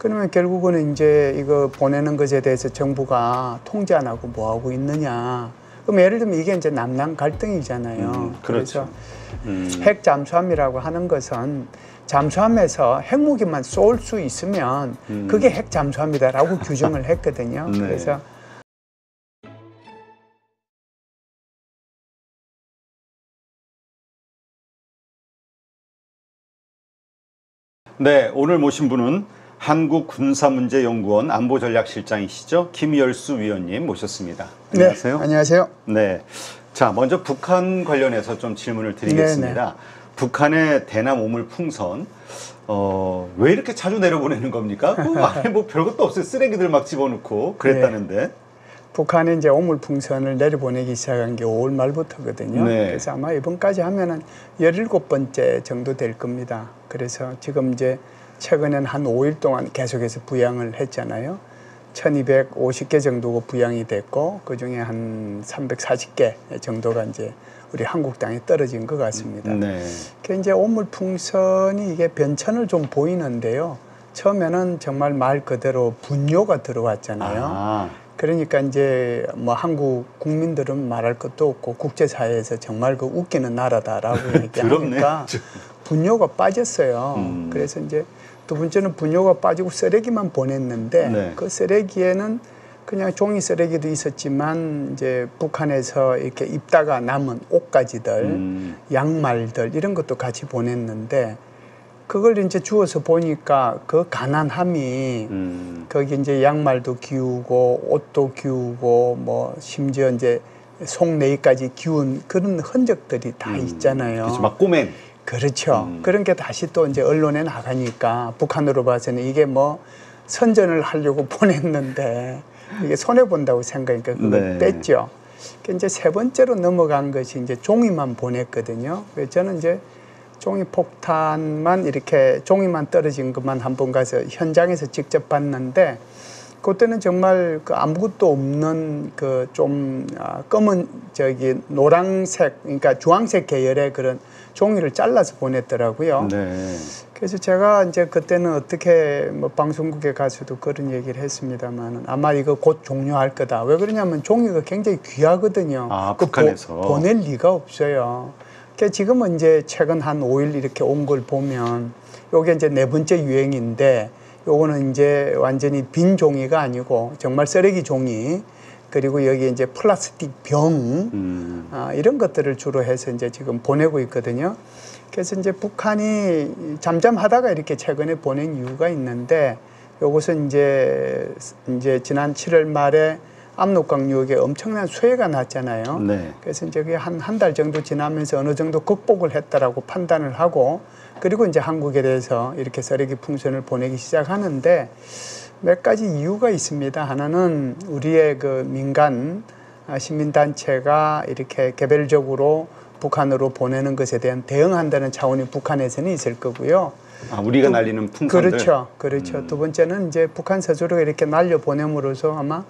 그러면 결국은 이제 이거 보내는 것에 대해서 정부가 통제 안 하고 뭐 하고 있느냐. 그럼 예를 들면 이게 이제 남남 갈등이잖아요. 그렇죠. 그래서 핵 잠수함이라고 하는 것은 잠수함에서 핵무기만 쏠 수 있으면 그게 핵 잠수함이다라고 규정을 했거든요. 네. 그래서 네, 오늘 모신 분은 한국군사문제연구원 안보전략실장이시죠. 김열수 위원님 모셨습니다. 안녕하세요. 네, 안녕하세요. 네, 자 먼저 북한 관련해서 좀 질문을 드리겠습니다. 네네. 북한의 대남 오물 풍선 왜 이렇게 자주 내려보내는 겁니까? 안에 뭐 별것도 없어요. 쓰레기들 막 집어넣고 그랬다는데. 네. 북한이 이제 오물풍선을 내려보내기 시작한 게 5월 말부터거든요. 네. 그래서 아마 이번까지 하면은 17번째 정도 될 겁니다. 그래서 지금 이제 최근엔 한 5일 동안 계속해서 부양을 했잖아요. 1250개 정도가 부양이 됐고, 그 중에 한 340개 정도가 이제 우리 한국 땅에 떨어진 것 같습니다. 네. 그 이제 오물풍선이 이게 변천을 좀 보이는데요. 처음에는 정말 말 그대로 분뇨가 들어왔잖아요. 그러니까 이제 뭐 한국 국민들은 말할 것도 없고 국제사회에서 정말 그 웃기는 나라다라고 얘기하니까 분뇨가 빠졌어요. 그래서 이제 두 번째는 분뇨가 빠지고 쓰레기만 보냈는데 네. 그 쓰레기에는 그냥 종이 쓰레기도 있었지만 이제 북한에서 이렇게 입다가 남은 옷가지들, 양말들 이런 것도 같이 보냈는데 그걸 이제 주워서 보니까 그 가난함이 거기 이제 양말도 기우고 옷도 기우고 뭐 심지어 이제 속내까지 기운 그런 흔적들이 다 있잖아요. 그렇죠. 막 꼬맨. 그렇죠. 그런 게 다시 또 이제 언론에 나가니까 북한으로 봐서는 이게 뭐 선전을 하려고 보냈는데 이게 손해 본다고 생각하니까 그걸 뺐죠. 이제 세 번째로 넘어간 것이 이제 종이만 보냈거든요. 그래서 저는 이제 종이 폭탄만 이렇게 종이만 떨어진 것만 한번 가서 현장에서 직접 봤는데 그때는 정말 그 아무것도 없는 그 좀 검은 노란색 그러니까 주황색 계열의 그런 종이를 잘라서 보냈더라고요. 네. 그래서 제가 이제 그때는 어떻게 뭐 방송국에 가서도 그런 얘기를 했습니다만 아마 이거 곧 종료할 거다. 왜 그러냐면 종이가 굉장히 귀하거든요. 북한에서 보낼 리가 없어요. 지금은 이제 최근 한 5일 이렇게 온 걸 보면 요게 이제 4번째 유행인데 요거는 이제 완전히 빈 종이가 아니고 정말 쓰레기 종이 그리고 여기 이제 플라스틱 병 이런 것들을 주로 해서 이제 지금 보내고 있거든요. 그래서 이제 북한이 잠잠하다가 이렇게 최근에 보낸 이유가 있는데 요것은 이제 지난 7월 말에 압록강 유역에 엄청난 수해가 났잖아요. 네. 그래서 이제 한 달 정도 지나면서 어느 정도 극복을 했다라고 판단을 하고 그리고 이제 한국에 대해서 이렇게 쓰레기 풍선을 보내기 시작하는데 몇 가지 이유가 있습니다. 하나는 우리의 그 민간 시민단체가 이렇게 개별적으로 북한으로 보내는 것에 대한 대응한다는 차원이 북한에서는 있을 거고요. 우리가 날리는 풍선들. 그렇죠. 두 번째는 이제 북한 스스로가 이렇게 날려 보냄으로써 아마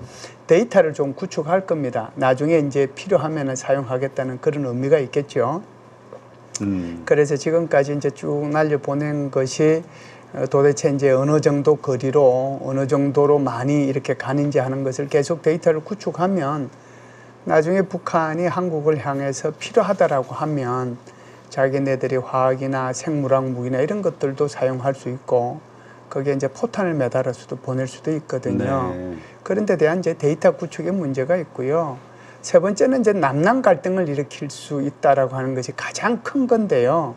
데이터를 좀 구축할 겁니다. 나중에 이제 필요하면은 사용하겠다는 그런 의미가 있겠죠. 그래서 지금까지 이제 쭉 날려 보낸 것이 도대체 이제 어느 정도 거리로 어느 정도로 많이 이렇게 가는지 하는 것을 계속 데이터를 구축하면 나중에 북한이 한국을 향해서 필요하다라고 하면 자기네들이 화학이나 생물학 무기나 이런 것들도 사용할 수 있고 거기에 이제 포탄을 매달아서도 보낼 수도 있거든요. 네. 그런 데 대한 이제 데이터 구축의 문제가 있고요. 세 번째는 이제 남남 갈등을 일으킬 수 있다라고 하는 것이 가장 큰 건데요.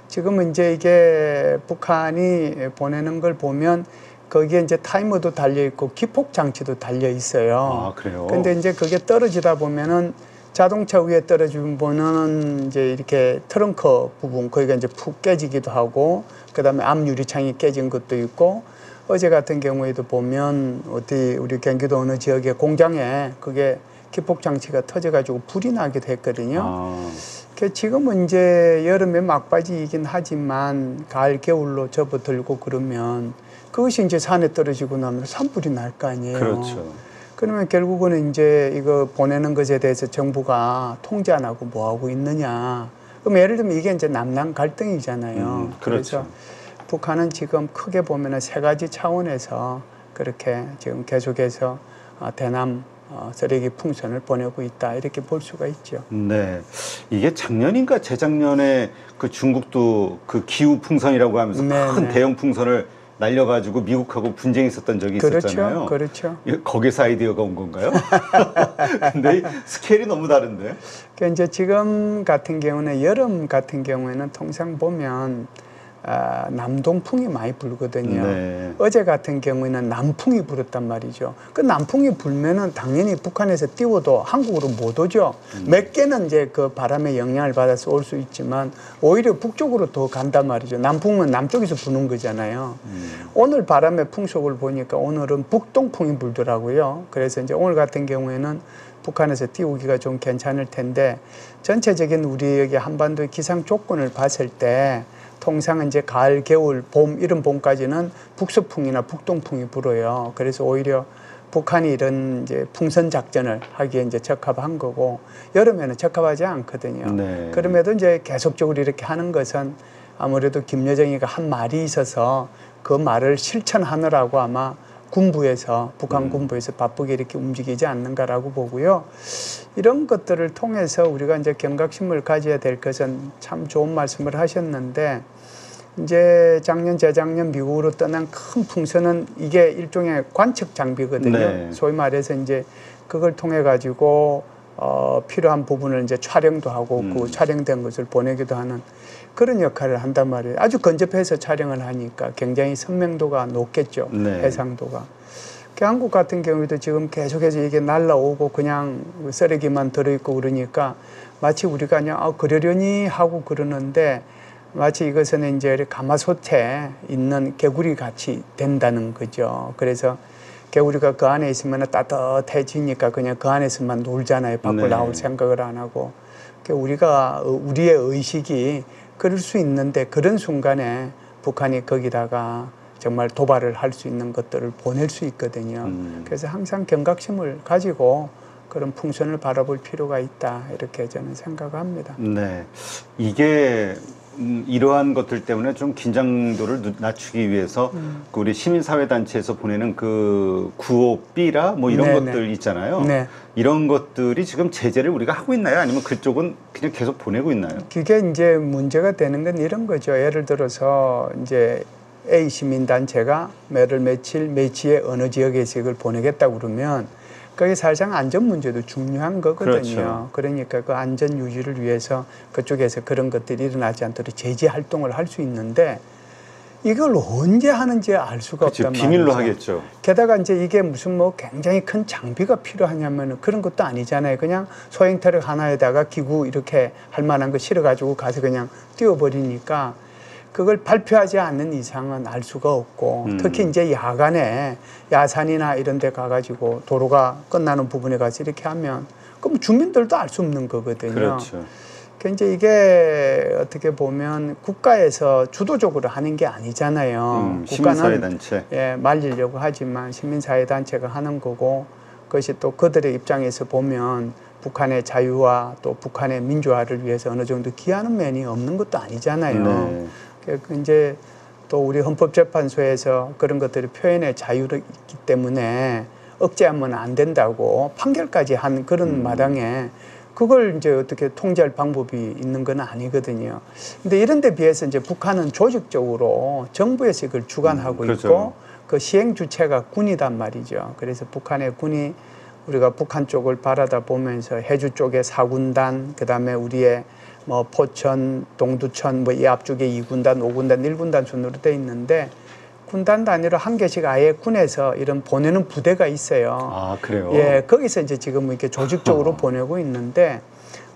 지금은 이제 이게 북한이 보내는 걸 보면 거기에 이제 타이머도 달려 있고 기폭 장치도 달려 있어요. 그래요? 근데 이제 그게 떨어지다 보면은 자동차 위에 떨어지면 이제 이렇게 트렁크 부분 거기가 이제 푹 깨지기도 하고 그다음에 앞 유리창이 깨진 것도 있고 어제 같은 경우에도 보면 어디 우리 경기도 어느 지역의 공장에 그게 기폭 장치가 터져가지고 불이 나기도 했거든요. 지금은 이제 여름에 막바지이긴 하지만 가을 겨울로 접어들고 그러면 그것이 이제 산에 떨어지고 나면 산불이 날 거 아니에요. 그렇죠. 그러면 결국은 이제 이거 보내는 것에 대해서 정부가 통제 안 하고 뭐 하고 있느냐. 그럼 예를 들면 이게 이제 남남 갈등이잖아요. 그렇죠. 그래서 북한은 지금 크게 보면은 세 가지 차원에서 그렇게 지금 계속해서 대남 쓰레기 풍선을 보내고 있다 이렇게 볼 수가 있죠. 네, 이게 작년인가 재작년에 그 중국도 그 기후 풍선이라고 하면서 큰 대형 풍선을 날려가지고 미국하고 분쟁이 있었던 적이 있었잖아요. 그렇죠. 거기서 아이디어가 온 건가요? 근데 스케일이 너무 다른데. 그러니까 이제 지금 같은 경우는 여름 같은 경우에는 통상 보면 남동풍이 많이 불거든요. 네. 어제 같은 경우에는 남풍이 불었단 말이죠. 그 남풍이 불면은 당연히 북한에서 띄워도 한국으로 못 오죠. 몇 개는 이제 그 바람의 영향을 받아서 올 수 있지만 오히려 북쪽으로 더 간단 말이죠. 남풍은 남쪽에서 부는 거잖아요. 오늘 바람의 풍속을 보니까 오늘은 북동풍이 불더라고요. 그래서 이제 오늘 같은 경우에는 북한에서 띄우기가 좀 괜찮을 텐데 전체적인 우리 여기 한반도의 기상 조건을 봤을 때 통상 이제 가을, 겨울, 봄 이런 봄까지는 북서풍이나 북동풍이 불어요. 그래서 오히려 북한이 이런 이제 풍선 작전을 하기에 이제 적합한 거고 여름에는 적합하지 않거든요. 네. 그럼에도 이제 계속적으로 이렇게 하는 것은 아무래도 김여정이가 한 말이 있어서 그 말을 실천하느라고 아마 군부에서 북한 군부에서 바쁘게 이렇게 움직이지 않는가라고 보고요. 이런 것들을 통해서 우리가 이제 경각심을 가져야 될 것은 참 좋은 말씀을 하셨는데 이제 작년 재작년 미국으로 떠난 큰 풍선은 이게 일종의 관측 장비거든요. 네. 소위 말해서 이제 그걸 통해 가지고 필요한 부분을 이제 촬영도 하고 그 촬영된 것을 보내기도 하는 그런 역할을 한단 말이에요. 아주 근접해서 촬영을 하니까 굉장히 선명도가 높겠죠. 네. 해상도가. 한국 같은 경우에도 지금 계속해서 이게 날라오고 그냥 쓰레기만 들어있고 그러니까 마치 우리가 그냥 그러려니 하고 그러는데 마치 이것은 이제 가마솥에 있는 개구리 같이 된다는 거죠. 그래서 개구리가 그 안에 있으면 따뜻해지니까 그냥 그 안에서만 놀잖아요. 밖으로 나올 생각을 안 하고. 우리가 우리의 의식이 그럴 수 있는데 그런 순간에 북한이 거기다가 정말 도발을 할 수 있는 것들을 보낼 수 있거든요. 그래서 항상 경각심을 가지고 그런 풍선을 바라볼 필요가 있다 이렇게 저는 생각합니다. 네, 이게 이러한 것들 때문에 좀 긴장도를 낮추기 위해서 그 우리 시민사회단체에서 보내는 그 95B라 뭐 이런 것들 있잖아요. 네. 이런 것들이 지금 제재를 우리가 하고 있나요? 아니면 그쪽은 그냥 계속 보내고 있나요? 그게 이제 문제가 되는 건 이런 거죠. 예를 들어서 이제 A 시민단체가 매월 며칠 매치에 어느 지역에서 이걸 보내겠다고 그러면 그게 사실상 안전 문제도 중요한 거거든요. 그렇죠. 그러니까 그 안전 유지를 위해서 그쪽에서 그런 것들이 일어나지 않도록 제재 활동을 할 수 있는데 이걸 언제 하는지 알 수가 없단 말이죠. 비밀로 하겠죠. 게다가 이제 이게 무슨 뭐 굉장히 큰 장비가 필요하냐면 그런 것도 아니잖아요. 그냥 소형 트럭 하나에다가 기구 이렇게 할 만한 거 실어가지고 가서 그냥 띄워버리니까 그걸 발표하지 않는 이상은 알 수가 없고 특히 이제 야간에 야산이나 이런 데 가가지고 도로가 끝나는 부분에 가서 이렇게 하면 그럼 주민들도 알 수 없는 거거든요. 그렇죠. 그러니까 이제 이게 어떻게 보면 국가에서 주도적으로 하는 게 아니잖아요. 시민사회단체. 예, 말리려고 하지만 시민사회단체가 하는 거고 그것이 또 그들의 입장에서 보면 북한의 자유와 또 북한의 민주화를 위해서 어느 정도 기하는 면이 없는 것도 아니잖아요. 네. 이제 또 우리 헌법재판소에서 그런 것들이 표현의 자유가 있기 때문에 억제하면 안 된다고 판결까지 한 그런 마당에 그걸 이제 어떻게 통제할 방법이 있는 건 아니거든요. 근데 이런 데 비해서 이제 북한은 조직적으로 정부에서 이걸 주관하고 그렇죠. 있고 그 시행 주체가 군이단 말이죠. 그래서 북한의 군이 우리가 북한 쪽을 바라다 보면서 해주 쪽에 4군단, 그다음에 우리의 뭐 포천, 동두천, 뭐 이 앞쪽에 2군단, 5군단, 1군단 순으로 돼 있는데 군단 단위로 한 개씩 아예 군에서 이런 보내는 부대가 있어요. 아, 그래요? 예, 거기서 이제 지금 이렇게 조직적으로 보내고 있는데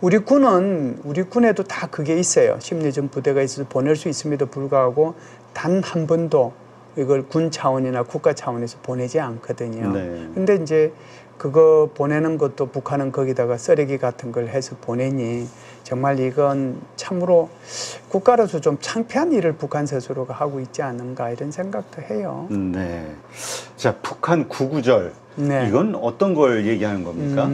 우리 군에도 다 그게 있어요. 심리전 부대가 있어서 보낼 수 있음에도 불구하고 단 한 번도 이걸 군 차원이나 국가 차원에서 보내지 않거든요. 네. 근데 이제 그거 보내는 것도 북한은 거기다가 쓰레기 같은 걸 해서 보내니 정말 이건 참으로 국가로서 좀 창피한 일을 북한 스스로가 하고 있지 않은가 이런 생각도 해요. 네. 자, 북한 구구절. 네. 이건 어떤 걸 얘기하는 겁니까?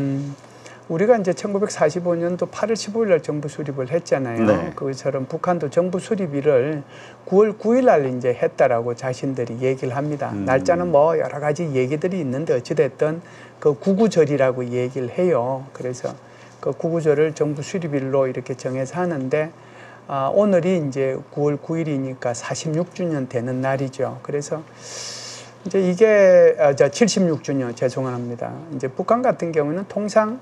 우리가 이제 1945년도 8월 15일 날 정부 수립을 했잖아요. 네. 그것처럼 북한도 정부 수립일을 9월 9일 날 이제 했다라고 자신들이 얘기를 합니다. 날짜는 뭐 여러 가지 얘기들이 있는데 어찌됐든 그 구구절이라고 얘기를 해요. 그래서 그 구구절을 정부 수립일로 이렇게 정해서 하는데 오늘이 이제 9월 9일이니까 46주년 되는 날이죠. 그래서 이제 이게 76주년 죄송합니다. 이제 북한 같은 경우는 통상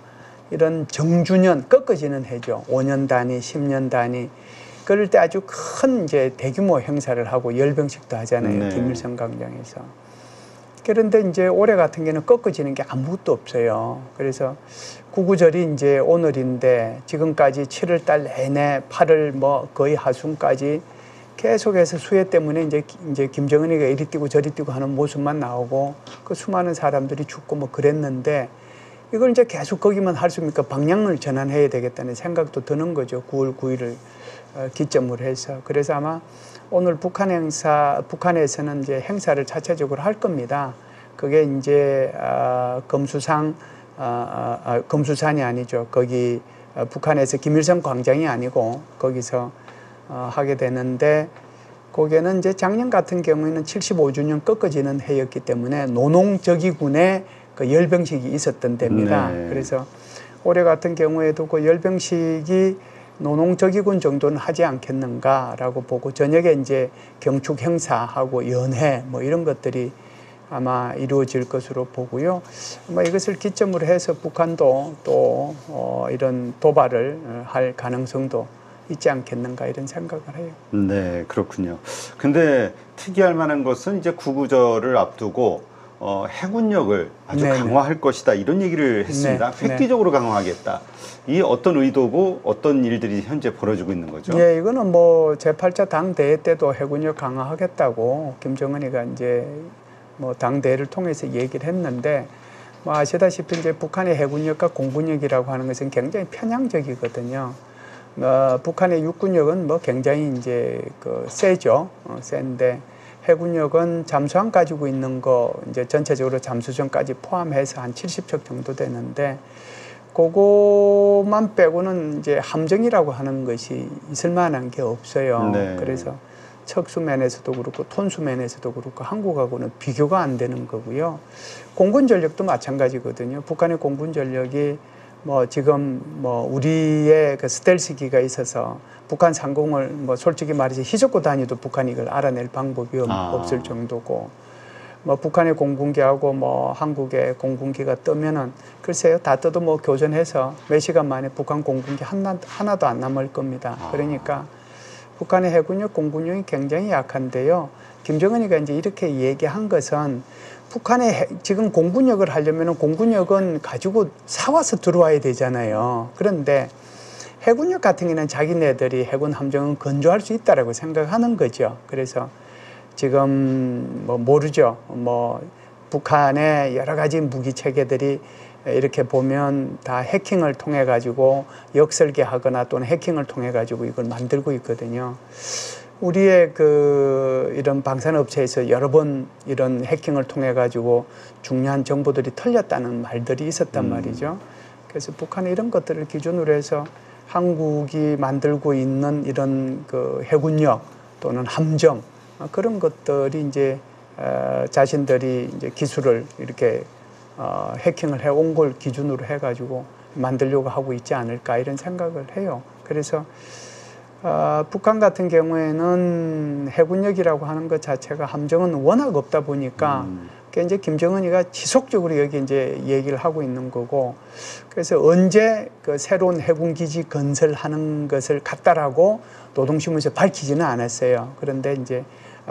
이런 정주년 꺾어지는 해죠. 5년 단위, 10년 단위. 그럴 때 아주 큰 이제 대규모 행사를 하고 열병식도 하잖아요. 네. 김일성 광장에서. 그런데 이제 올해 같은 경우는 꺾어지는 게 아무것도 없어요. 그래서 구구절이 이제 오늘인데 지금까지 7월 달 내내 8월 뭐 거의 하순까지 계속해서 수해 때문에 이제 김정은이가 이리 뛰고 저리 뛰고 하는 모습만 나오고 그 수많은 사람들이 죽고 뭐 그랬는데 이걸 이제 계속 거기만 할 수 있으니까 방향을 전환해야 되겠다는 생각도 드는 거죠. 9월 9일을 기점으로 해서. 그래서 아마 오늘 북한에서는 이제 행사를 자체적으로 할 겁니다. 그게 이제 금수산이 아니죠. 거기 북한에서 김일성 광장이 아니고 거기서 하게 되는데 거기에는 이제 작년 같은 경우에는 75주년 꺾어지는 해였기 때문에 노농저기군의 그 열병식이 있었던 데입니다. 네. 그래서 올해 같은 경우에도 그 열병식이 노농저기군 정도는 하지 않겠는가라고 보고 저녁에 이제 경축 행사하고 연회 뭐 이런 것들이 아마 이루어질 것으로 보고요. 아마 이것을 기점으로 해서 북한도 또 이런 도발을 할 가능성도 있지 않겠는가 이런 생각을 해요. 네, 그렇군요. 근데 특이할 만한 것은 이제 구구절을 앞두고 해군력을 아주 네네. 강화할 것이다 이런 얘기를 했습니다. 네. 획기적으로 강화하겠다. 이 어떤 의도고 어떤 일들이 현재 벌어지고 있는 거죠? 예, 이거는 뭐 제8차 당대회 때도 해군력 강화하겠다고 김정은이가 이제 뭐 당대회를 통해서 얘기를 했는데 뭐 아시다시피 이제 북한의 해군력과 공군력이라고 하는 것은 굉장히 편향적이거든요. 북한의 육군력은 뭐 굉장히 이제 세죠. 센데 해군력은 잠수함 가지고 있는 거 이제 전체적으로 잠수정까지 포함해서 한 70척 정도 되는데 그거만 빼고는 이제 함정이라고 하는 것이 있을 만한 게 없어요. 네. 그래서 척수면에서도 그렇고 톤수면에서도 그렇고 한국하고는 비교가 안 되는 거고요. 공군 전력도 마찬가지거든요. 북한의 공군 전력이 뭐 지금 뭐 우리의 그 스텔스기가 있어서 북한 상공을 뭐 솔직히 말해서 휘젓고 다니도 북한이 이걸 알아낼 방법이 없을 정도고 뭐 북한의 공군기하고 뭐 한국의 공군기가 뜨면은 글쎄요 다 떠도 뭐 교전해서 몇 시간 만에 북한 공군기 하나도 안 남을 겁니다. 그러니까 북한의 해군력 공군력이 굉장히 약한데요. 김정은이가 이제 이렇게 얘기한 것은 북한의 지금 공군력을 하려면 공군력은 가지고 사와서 들어와야 되잖아요. 그런데 해군력 같은 경우는 자기네들이 해군 함정은 건조할 수 있다라고 생각하는 거죠. 그래서 지금 뭐 모르죠. 뭐 북한의 여러 가지 무기 체계들이 이렇게 보면 다 해킹을 통해 가지고 역설계하거나 또는 해킹을 통해 가지고 이걸 만들고 있거든요. 우리의 이런 방산업체에서 여러 번 이런 해킹을 통해 가지고 중요한 정보들이 털렸다는 말들이 있었단 말이죠. 그래서 북한이 이런 것들을 기준으로 해서 한국이 만들고 있는 이런 해군력 또는 함정 그런 것들이 이제 자신들이 이제 기술을 이렇게 해킹을 해온 걸 기준으로 해가지고 만들려고 하고 있지 않을까 이런 생각을 해요. 그래서 북한 같은 경우에는 해군력이라고 하는 것 자체가 함정은 워낙 없다 보니까 이제 김정은이가 지속적으로 여기 이제 얘기를 하고 있는 거고 그래서 언제 새로운 해군기지 건설하는 것을 갖다라고 노동신문에서 밝히지는 않았어요. 그런데 이제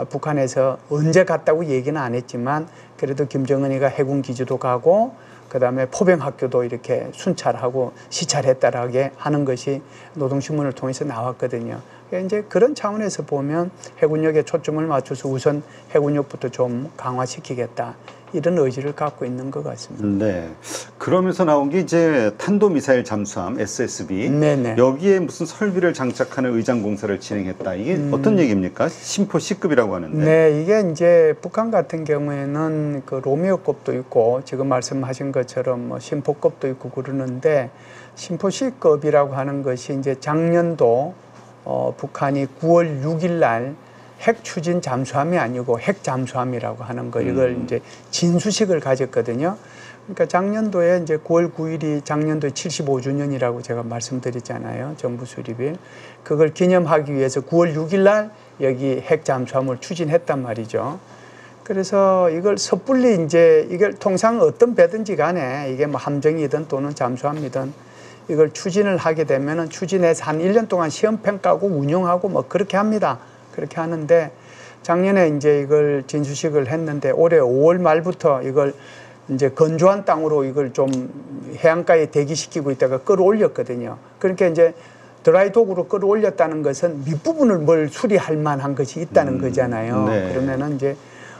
북한에서 언제 갔다고 얘기는 안 했지만 그래도 김정은이가 해군기지도 가고 그다음에 포병학교도 이렇게 순찰하고 시찰했다라게 하는 것이 노동신문을 통해서 나왔거든요. 이제 그런 차원에서 보면 해군력에 초점을 맞춰서 우선 해군력부터 좀 강화시키겠다. 이런 의지를 갖고 있는 것 같습니다. 네. 그러면서 나온 게 이제 탄도미사일 잠수함 SSB. 네네. 여기에 무슨 설비를 장착하는 의장 공사를 진행했다. 이게 어떤 얘기입니까? 심포 C급이라고 하는데. 네, 이게 이제 북한 같은 경우에는 그 로미오급도 있고 지금 말씀하신 것처럼 뭐 심포급도 있고 그러는데 심포 C급이라고 하는 것이 이제 작년도 북한이 9월 6일 날 핵 추진 잠수함이 아니고 핵 잠수함이라고 하는 거 이걸 이제 진수식을 가졌거든요. 그러니까 작년도에 이제 9월 9일이 작년도에 75주년이라고 제가 말씀드렸잖아요. 정부 수립일. 그걸 기념하기 위해서 9월 6일 날 여기 핵 잠수함을 추진했단 말이죠. 그래서 이걸 섣불리 이제 이걸 통상 어떤 배든지 간에 이게 뭐 함정이든 또는 잠수함이든 이걸 추진을 하게 되면은 추진해서 한 1년 동안 시험 평가하고 운영하고 뭐 그렇게 합니다. 그렇게 하는데 작년에 이제 이걸 진수식을 했는데 올해 5월 말부터 이걸 이제 건조한 땅으로 이걸 좀 해안가에 대기시키고 있다가 끌어올렸거든요. 그러니까 이제 드라이독으로 끌어올렸다는 것은 밑부분을 뭘 수리할 만한 것이 있다는 거잖아요. 네. 그러면은 이제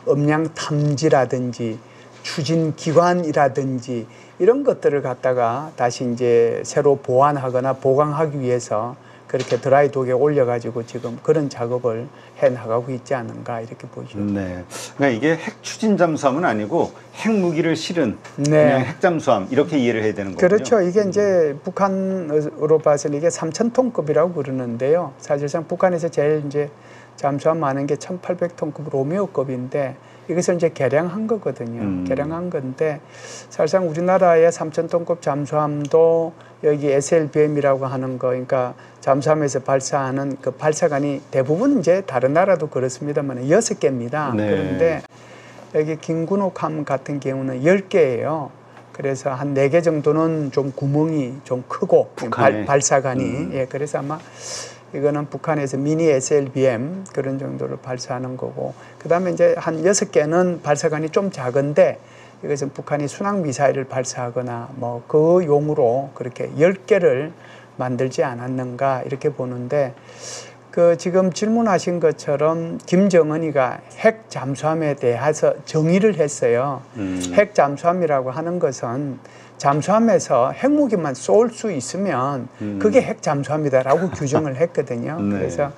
음량 탐지라든지 추진 기관이라든지 이런 것들을 갖다가 다시 이제 새로 보완하거나 보강하기 위해서 그렇게 드라이독에 올려가지고 지금 그런 작업을 해 나가고 있지 않은가 이렇게 보죠. 네. 그러니까 이게 핵 추진 잠수함은 아니고 핵 무기를 실은 네. 그냥 핵 잠수함 이렇게 이해를 해야 되는 거군요. 그렇죠. 이게 이제 북한으로 봐서는 이게 3,000톤급이라고 그러는데요. 사실상 북한에서 제일 이제 잠수함 많은 게 1,800톤급 로미오급인데 이것을 이제 개량한 거거든요. 개량한 건데 사실상 우리나라의 3,000톤급 잠수함도 여기 SLBM이라고 하는 거, 그러니까 잠수함에서 발사하는 그 발사관이 대부분 이제 다른 나라도 그렇습니다만 6개입니다. 네. 그런데 여기 김군옥함 같은 경우는 10개예요. 그래서 한 4개 정도는 좀 구멍이 좀 크고 발사관이 예, 그래서 아마 이거는 북한에서 미니 SLBM 그런 정도를 발사하는 거고 그다음에 이제 한 6개는 발사관이 좀 작은데 이것은 북한이 순항 미사일을 발사하거나 뭐 그 용으로 그렇게 10개를 만들지 않았는가 이렇게 보는데 그 지금 질문하신 것처럼 김정은이가 핵 잠수함에 대해서 정의를 했어요. 핵 잠수함이라고 하는 것은 잠수함에서 핵무기만 쏠 수 있으면 그게 핵 잠수함이다라고 규정을 했거든요. 네. 그래서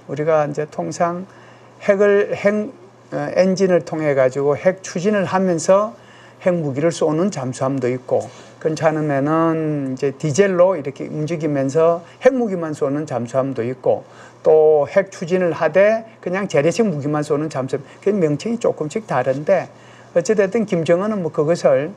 우리가 이제 통상 핵 엔진을 통해 가지고 핵 추진을 하면서 핵무기를 쏘는 잠수함도 있고 괜찮으면은 이제 디젤로 이렇게 움직이면서 핵무기만 쏘는 잠수함도 있고 또 핵 추진을 하되 그냥 재래식 무기만 쏘는 잠수함. 그 명칭이 조금씩 다른데 어찌됐든 김정은은 뭐 그것을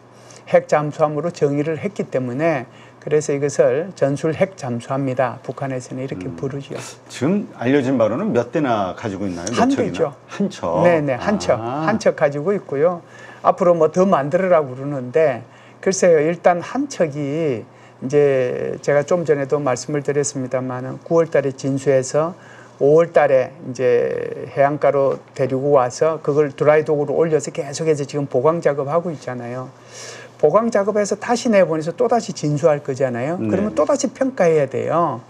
핵 잠수함으로 정의를 했기 때문에 그래서 이것을 전술 핵 잠수함이다. 북한에서는 이렇게 부르죠. 지금 알려진 바로는 몇 대나 가지고 있나요? 한 대죠. 한 척. 네네, 한 척. 한 척 가지고 있고요. 앞으로 뭐 더 만들으라고 그러는데 글쎄요. 일단 한 척이 이제 제가 좀 전에도 말씀을 드렸습니다만은 9월 달에 진수해서 5월 달에 이제 해안가로 데리고 와서 그걸 드라이독으로 올려서 계속해서 지금 보강 작업하고 있잖아요. 보강 작업해서 다시 내보내서 또다시 진수할 거잖아요. 그러면 또다시 평가해야 돼요.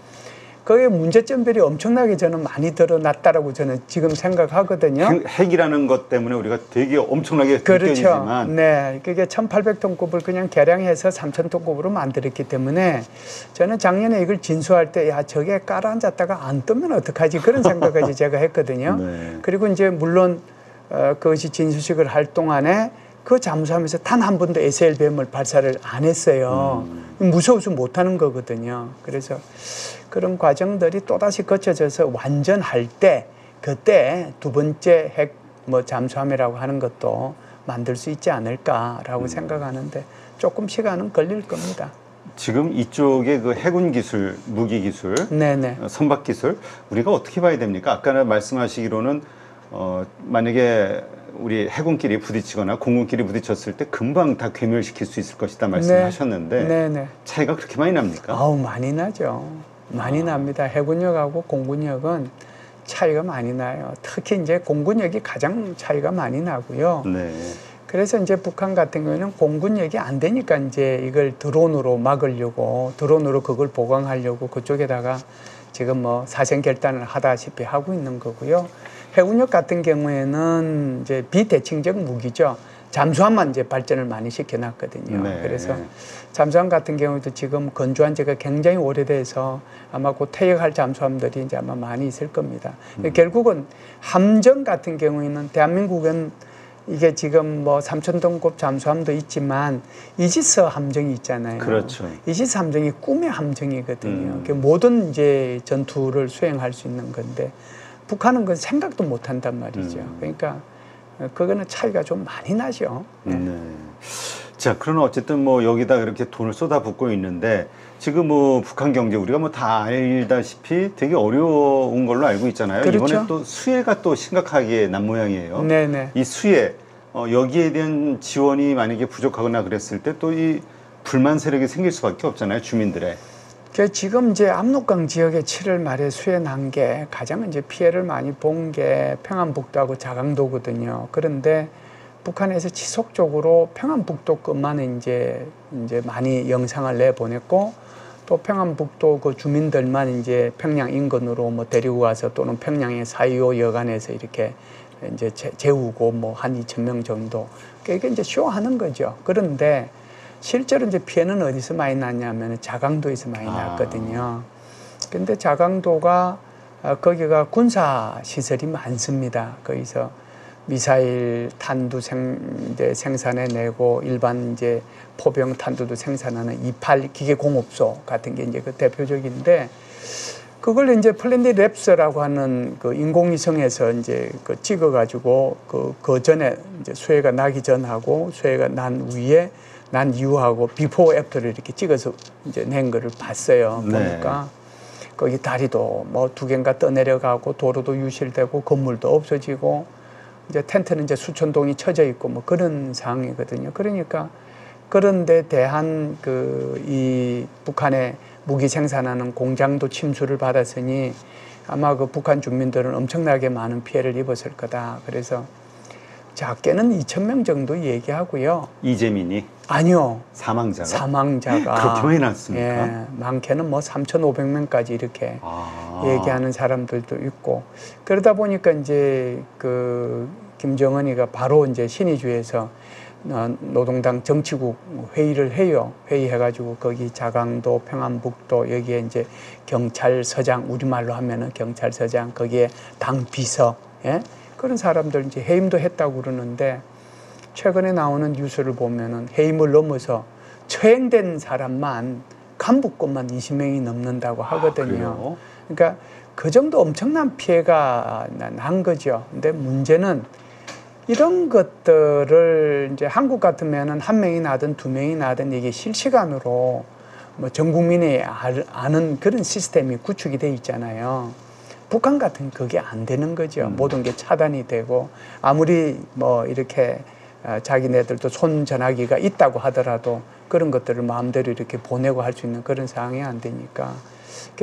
그게 문제점들이 엄청나게 저는 많이 드러났다라고 저는 지금 생각하거든요. 핵이라는 것 때문에 우리가 되게 엄청나게 그렇죠. 느껴지지만 네, 그게 1,800톤급을 그냥 개량해서 3,000톤급으로 만들었기 때문에 저는 작년에 이걸 진수할 때 야 저게 깔아앉았다가 안 뜨면 어떡하지 그런 생각까지 제가 했거든요. 네. 그리고 이제 물론 그것이 진수식을 할 동안에 그 잠수함에서 단 한 번도 SLBM을 발사를 안 했어요. 무서워서 못하는 거거든요. 그래서 그런 과정들이 또다시 거쳐져서 완전할 때 그때 두 번째 핵 뭐 잠수함이라고 하는 것도 만들 수 있지 않을까라고 생각하는데 조금 시간은 걸릴 겁니다. 지금 이쪽에 그 해군 기술, 무기 기술, 네네. 선박 기술 우리가 어떻게 봐야 됩니까? 아까 말씀하시기로는 만약에 우리 해군끼리 부딪히거나 공군끼리 부딪혔을 때 금방 다 괴멸시킬 수 있을 것이다 말씀하셨는데 네네. 차이가 그렇게 많이 납니까? 아우 많이 나죠. 많이 납니다. 해군력하고 공군력은 차이가 많이 나요. 특히 이제 공군력이 가장 차이가 많이 나고요. 네. 그래서 이제 북한 같은 경우에는 공군력이 안 되니까 이제 이걸 드론으로 막으려고 드론으로 그걸 보강하려고 그쪽에다가 지금 뭐 사생 결단을 하다시피 하고 있는 거고요. 해군력 같은 경우에는 이제 비대칭적 무기죠. 잠수함만 이제 발전을 많이 시켜놨거든요. 네. 그래서 잠수함 같은 경우도 지금 건조한 지가 굉장히 오래돼서 아마 곧 퇴역할 잠수함들이 이제 아마 많이 있을 겁니다. 결국은 함정 같은 경우에는 대한민국은 이게 지금 뭐 3,000톤급 잠수함도 있지만 이지스 함정이 있잖아요. 그렇죠. 이지스 함정이 꿈의 함정이거든요. 모든 이제 전투를 수행할 수 있는 건데 북한은 그 생각도 못 한단 말이죠. 그러니까 그거는 차이가 좀 많이 나죠. 네. 자, 그러나 어쨌든 뭐 여기다 이렇게 돈을 쏟아붓고 있는데 지금 뭐 북한 경제 우리가 뭐 다 알다시피 되게 어려운 걸로 알고 있잖아요. 그렇죠. 이번에 또 수해가 또 심각하게 난 모양이에요. 네네. 이 수해 여기에 대한 지원이 만약에 부족하거나 그랬을 때 또 이 불만 세력이 생길 수밖에 없잖아요, 주민들의. 지금 이제 압록강 지역에 7월 말에 수해 난 게 가장 이제 피해를 많이 본 게 평안북도하고 자강도거든요. 그런데 북한에서 지속적으로 평안북도 것만 이제 많이 영상을 내보냈고 또 평안북도 그 주민들만 이제 평양 인근으로 뭐 데리고 와서 또는 평양의 4.25 여관에서 이렇게 이제 재우고 뭐 한 2,000명 정도. 그러니까 이게 이제 쇼하는 거죠. 그런데 실제로 이제 피해는 어디서 많이 났냐면 자강도에서 많이 났거든요. 근데 자강도가 거기가 군사 시설이 많습니다. 거기서 미사일 탄두 생산해 내고 일반 이제 포병 탄두도 생산하는 28 기계공업소 같은 게 이제 그 대표적인데 그걸 이제 플랜디 랩스라고 하는 그 인공위성에서 이제 그 찍어가지고 그 전에 이제 수해가 나기 전하고 수해가 난 위에 난 이후하고 비포 애프터를 이렇게 찍어서 이제 낸 거를 봤어요. 보니까 거기 다리도 뭐 2개인가 떠내려가고 도로도 유실되고 건물도 없어지고 이제 텐트는 이제 수천 동이 쳐져 있고 뭐 그런 상황이거든요. 그러니까 그런 데 대한 이 북한의 무기 생산하는 공장도 침수를 받았으니 아마 그 북한 주민들은 엄청나게 많은 피해를 입었을 거다. 그래서 작게는 2,000명 정도 얘기하고요. 이재민이? 아니요. 사망자가? 사망자가. 그렇게 많이 났습니까? 예, 많게는 뭐 3,500명까지 이렇게 얘기하는 사람들도 있고. 그러다 보니까 이제 그 김정은이가 바로 이제 신의주에서 노동당 정치국 회의를 해요. 회의해가지고 거기 자강도, 평안북도 여기에 이제 경찰서장, 우리말로 하면은 경찰서장, 거기에 당 비서, 예? 그런 사람들 이제 해임도 했다고 그러는데 최근에 나오는 뉴스를 보면은 해임을 넘어서 처형된 사람만 간부급만 20명이 넘는다고 하거든요. 그러니까 그 정도 엄청난 피해가 난 거죠. 근데 문제는 이런 것들을 이제 한국 같으면은 1명이 나든 2명이 나든 이게 실시간으로 뭐 전 국민이 아는 그런 시스템이 구축이 돼 있잖아요. 북한 같은 그게 안 되는 거죠. 모든 게 차단이 되고 아무리 뭐 이렇게 자기네들도 손전화기가 있다고 하더라도 그런 것들을 마음대로 이렇게 보내고 할 수 있는 그런 상황이 안 되니까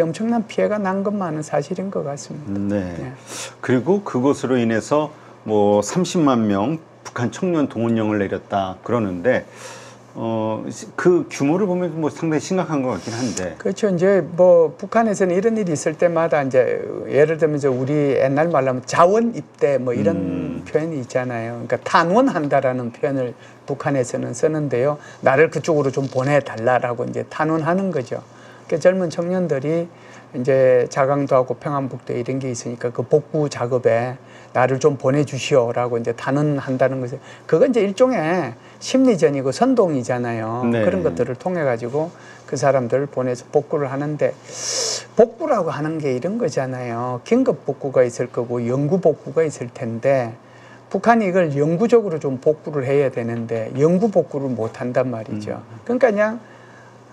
엄청난 피해가 난 것만은 사실인 것 같습니다. 네. 네. 그리고 그것으로 인해서 뭐 30만 명 북한 청년 동원령을 내렸다 그러는데 그 규모를 보면 뭐 상당히 심각한 것 같긴 한데. 그렇죠. 이제 뭐 북한에서는 이런 일이 있을 때마다 이제 예를 들면 이제 우리 옛날 말로 하면 자원 입대 뭐 이런 표현이 있잖아요. 그러니까 탄원한다라는 표현을 북한에서는 쓰는데요. 나를 그쪽으로 좀 보내달라라고 이제 탄원하는 거죠. 그러니까 젊은 청년들이 이제 자강도하고 평안북도 이런 게 있으니까 그 복구 작업에 나를 좀 보내주시오라고 이제 단언한다는 것은 그건 이제 일종의 심리전이고 선동이잖아요. 네. 그런 것들을 통해 가지고 그 사람들을 보내서 복구를 하는데 복구라고 하는 게 이런 거잖아요. 긴급 복구가 있을 거고 영구 복구가 있을 텐데 북한이 이걸 영구적으로 좀 복구를 해야 되는데 영구 복구를 못 한단 말이죠. 그러니까 그냥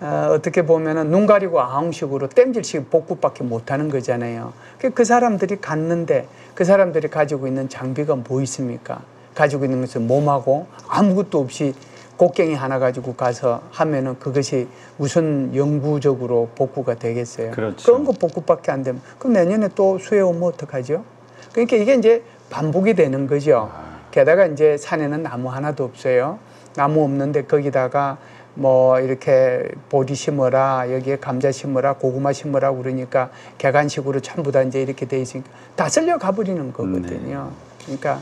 어떻게 보면은 눈 가리고 아웅식으로 땜질식 복구밖에 못하는 거잖아요. 그 사람들이 갔는데 그 사람들이 가지고 있는 장비가 뭐 있습니까? 가지고 있는 것은 몸하고 아무것도 없이 곡괭이 하나 가지고 가서 하면은 그것이 무슨 영구적으로 복구가 되겠어요? 그렇죠. 그런 거 복구밖에 안 되면 그럼 내년에 또 수해 오면 어떡하죠? 그러니까 이게 이제 반복이 되는 거죠. 게다가 이제 산에는 나무 하나도 없어요. 나무 없는데 거기다가 뭐 이렇게 보리 심어라, 여기에 감자 심어라, 고구마 심어라 그러니까 개간식으로 전부 다 이제 이렇게 돼 있으니까 다 쓸려 가버리는 거거든요. 그러니까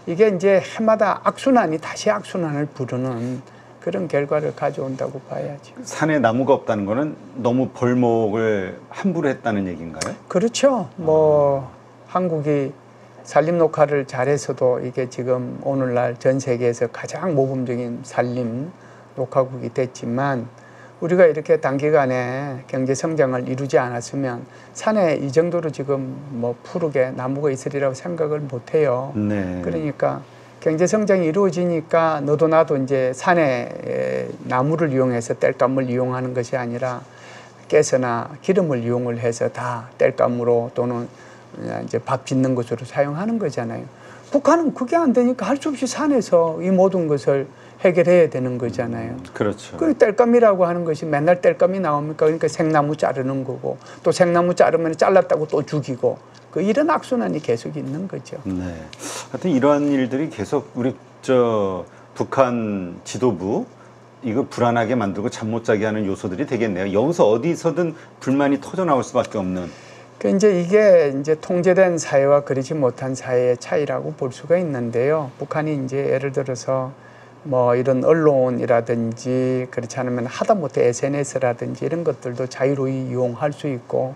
이게 이제 해마다 악순환이 다시 악순환을 부르는 그런 결과를 가져온다고 봐야죠. 산에 나무가 없다는 거는 너무 벌목을 함부로 했다는 얘기인가요? 그렇죠. 뭐 한국이 산림 녹화를 잘해서도 이게 지금 오늘날 전 세계에서 가장 모범적인 산림 녹화국이 됐지만 우리가 이렇게 단기간에 경제 성장을 이루지 않았으면 산에 이 정도로 지금 뭐 푸르게 나무가 있으리라고 생각을 못 해요. 네. 그러니까 경제 성장이 이루어지니까 너도 나도 이제 산에 나무를 이용해서 땔감을 이용하는 것이 아니라 가스나 기름을 이용을 해서 다 땔감으로 또는 이제 밥 짓는 것으로 사용하는 거잖아요. 북한은 그게 안 되니까 할 수 없이 산에서 이 모든 것을 해결해야 되는 거잖아요. 그렇죠. 그 땔감이라고 하는 것이 맨날 땔감이 나옵니까? 그러니까 생나무 자르는 거고 또 생나무 자르면 잘랐다고 또 죽이고 그 이런 악순환이 계속 있는 거죠. 네. 하여튼 이러한 일들이 계속 우리 북한 지도부 이거 불안하게 만들고 잠 못 자게 하는 요소들이 되겠네요. 여기서 어디서든 불만이 터져 나올 수밖에 없는. 그 이게 이제 통제된 사회와 그러지 못한 사회의 차이라고 볼 수가 있는데요. 북한이 이제 예를 들어서 뭐 이런 언론이라든지 그렇지 않으면 하다못해 SNS라든지 이런 것들도 자유로이 이용할 수 있고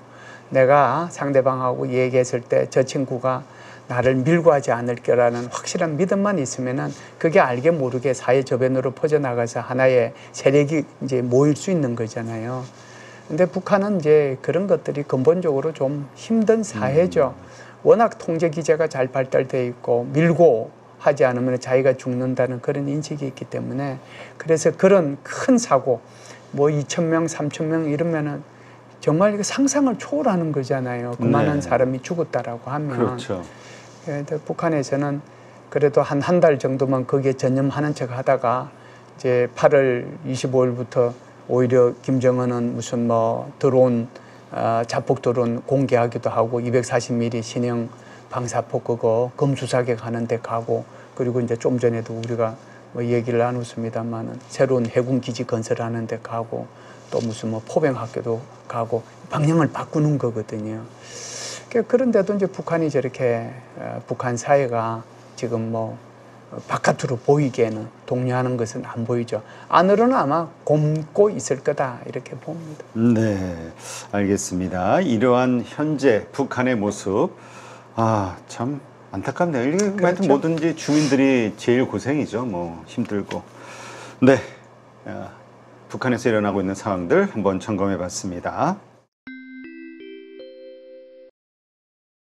내가 상대방하고 얘기했을 때 저 친구가 나를 밀고 하지 않을 거라는 확실한 믿음만 있으면은 그게 알게 모르게 사회 저변으로 퍼져나가서 하나의 세력이 이제 모일 수 있는 거잖아요. 근데 북한은 이제 그런 것들이 근본적으로 좀 힘든 사회죠. 워낙 통제 기제가 잘 발달되어 있고 밀고 하지 않으면 자기가 죽는다는 그런 인식이 있기 때문에 그래서 그런 큰 사고 뭐 2,000명, 3,000명 이러면은 정말 이거 상상을 초월하는 거잖아요. 그 많은 사람이 죽었다라고 하면. 그렇죠. 근데 북한에서는 그래도 한 달 정도만 거기에 전념하는 척 하다가 이제 8월 25일부터 오히려 김정은은 무슨 뭐 드론, 자폭 드론 공개하기도 하고 240mm 신형 방사포 그거 검수사격 하는 데 가고 그리고 이제 좀 전에도 우리가 뭐 얘기를 나눴습니다만은 새로운 해군 기지 건설하는 데 가고 또 무슨 뭐 포병학교도 가고 방향을 바꾸는 거거든요. 그런데도 이제 북한이 저렇게 북한 사회가 지금 뭐 바깥으로 보이기에는 독려하는 것은 안 보이죠. 안으로는 아마 곪고 있을 거다 이렇게 봅니다. 네, 알겠습니다. 이러한 현재 북한의 모습 참 안타깝네요. 이게 그렇죠. 하여튼 뭐든지 주민들이 제일 고생이죠. 뭐 힘들고. 네, 북한에서 일어나고 있는 상황들 한번 점검해 봤습니다.